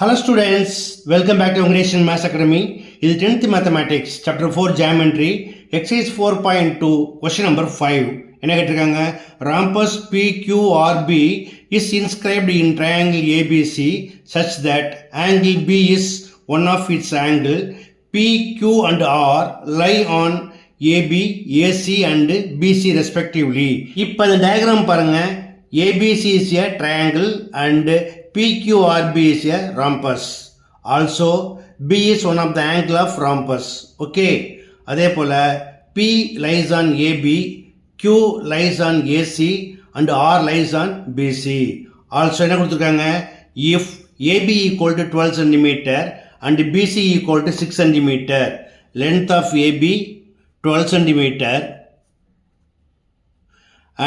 Hello students, welcome back to English Maths Academy. This is 10th Mathematics, Chapter 4 Geometry, Exercise 4.2, Question number 5. என்ன கேட்டிருக்காங்க? Rhombus PQRB is inscribed in triangle ABC such that angle B is one of its angle. PQ and R lie on AB, AC and BC respectively. இப்போ இந்த diagram பாருங்க. ABC is a triangle and PQRB is a rhombus. Also, B is one of the angle of rhombus. Okay. அதே போல P lies on AB, Q lies on AC and R lies on BC. Also என்ன கொடுத்திருக்காங்க? If AB equal to 12 cm and BC equal to 6 cm, length of AB 12 cm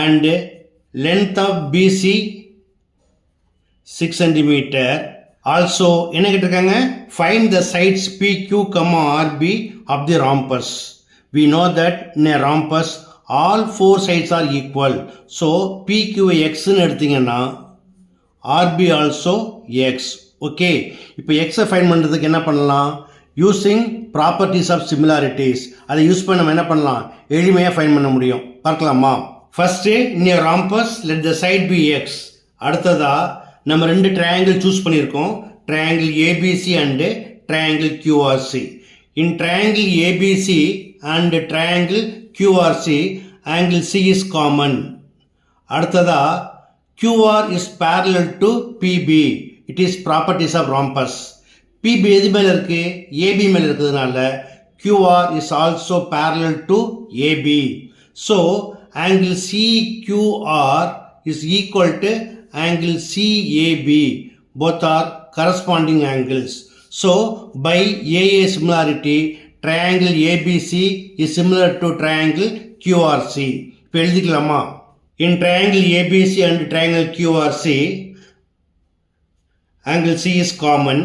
and length of BC 6 cm. Also என்ன கேட்டிருக்காங்க? Find the sides PQ, RB of the rhombus. We know that in a rhombus all four sides are equal. So PQ x ன்னு எடுத்தீங்கன்னா RB also x. Okay. இப்போ x find பண்றதுக்கு என்ன பண்ணலாம்? Using properties of similarities. அதை use பண்ண நம்ம என்ன பண்ணலாம்? எளிமையா ஃபைண்ட் பண்ண முடியும். பார்க்கலாமா? First, in a rhombus let the side be x. அடுத்ததா நம்ம ரெண்டு ட்ரையாங்கிள் சூஸ் பண்ணியிருக்கோம். Triangle ABC and triangle QRC. In triangle ABC and triangle QRC, angle C is common. அடுத்ததா QR is parallel to PB. It is properties of rhombus. PB எது மேல இருக்கு? AB மேல இருக்கிறதுனால QR is also parallel to AB. So, angle CQR is equal to angle CAB. Both are corresponding angles. So, by AA similarity, triangle ABC is similar to triangle QRC. இப்போ எழுதிக்கலாமா? In triangle ABC and triangle QRC, angle C is common.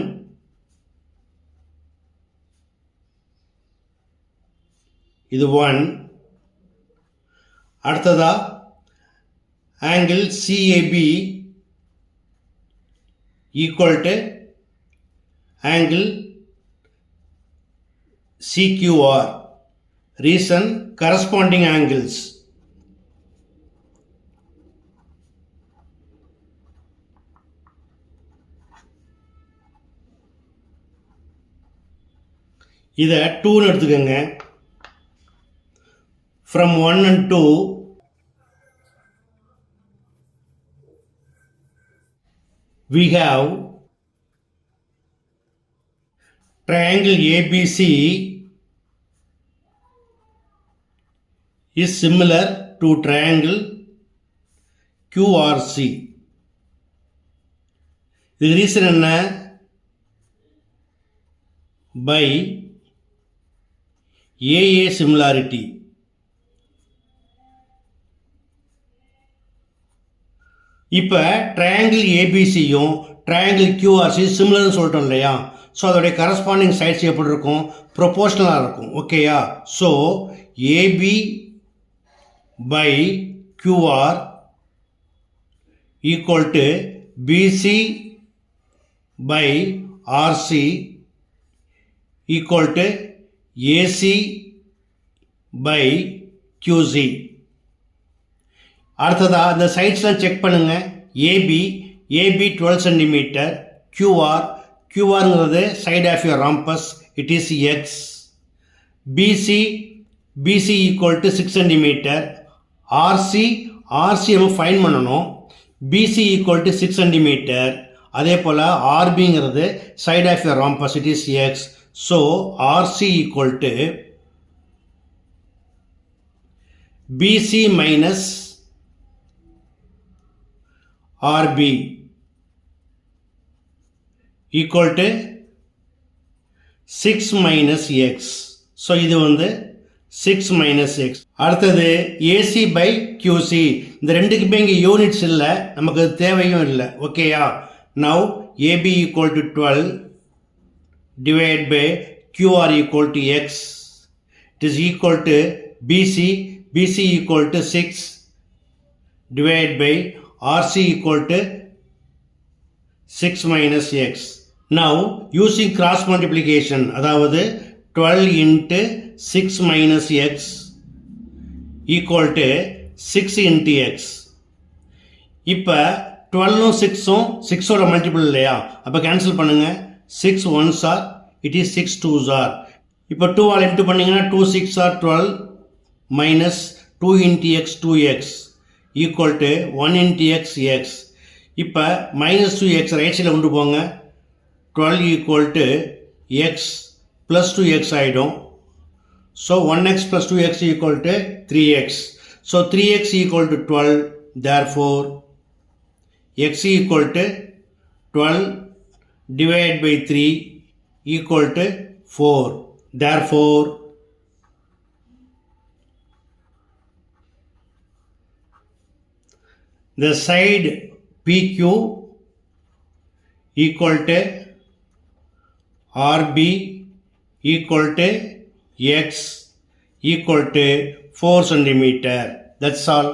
இது 1. அடுத்ததா angle CAB equal to angle CQR. Reason, corresponding angles. இதை 2 எடுத்துக்கங்க. From 1 and 2, we have triangle ABC is similar to triangle QRC. The reason என்ன? By AA similarity. இப்போ triangle ஏபிசியும் triangle QRC சிமிலர்னு சொல்லிட்டோம் இல்லையா? So அதோடைய corresponding sides எப்படி இருக்கும்? ப்ரொபோர்ஷனலாக இருக்கும். ஓகேயா? So AB by QR equal to PC by RC equal to AC by QC. அடுத்ததா இந்த சைட்ஸ்லாம் செக் பண்ணுங்க. ஏபி 12 cm, QRங்கிறது side of your rhombus, it is x. PC equal to 6 cm. RC நம்ம ஃபைண்ட் பண்ணணும். PC equal to 6 cm. அதே போல் ஆர்பிங்கிறது side of your rhombus, it is x. So RC equal to PC minus RB equal to 6 minus x. So இது வந்து 6 minus x. அடுத்தது AC by QC. இந்த ரெண்டுக்குமே இங்கே யூனிட்ஸ் இல்லை, நமக்கு தேவையும் இல்லை. ஓகேயா? Now AB equal to 12 divided by QR equal to x. It is equal to BC equal to 6 divided by RC equal to 6 minus x. Now using cross multiplication, அதாவது 12 into 6 minus x equal to 6 into x. இப்போ 12ம் 6ம் 6ஓட multiple இல்லையா, அப்போ cancel பண்ணுங்க. 6 1s are, it is 6 2s are. இப்போ 2 all into பண்ணிங்கன்னா 2 6 are 12 minus 2 into x 2x equal to 1 into x x. இப்போ minus 2x right சைடில் கொண்டு போங்க. 12 equal to x plus 2x ஆகிடும். So 1x plus 2x equal to 3x. So 3x equal to 12. Therefore x equal to 12 divided by 3 equal to 4. Therefore the side PQ equal to RB equal to X equal to 4 centimeter. That's all.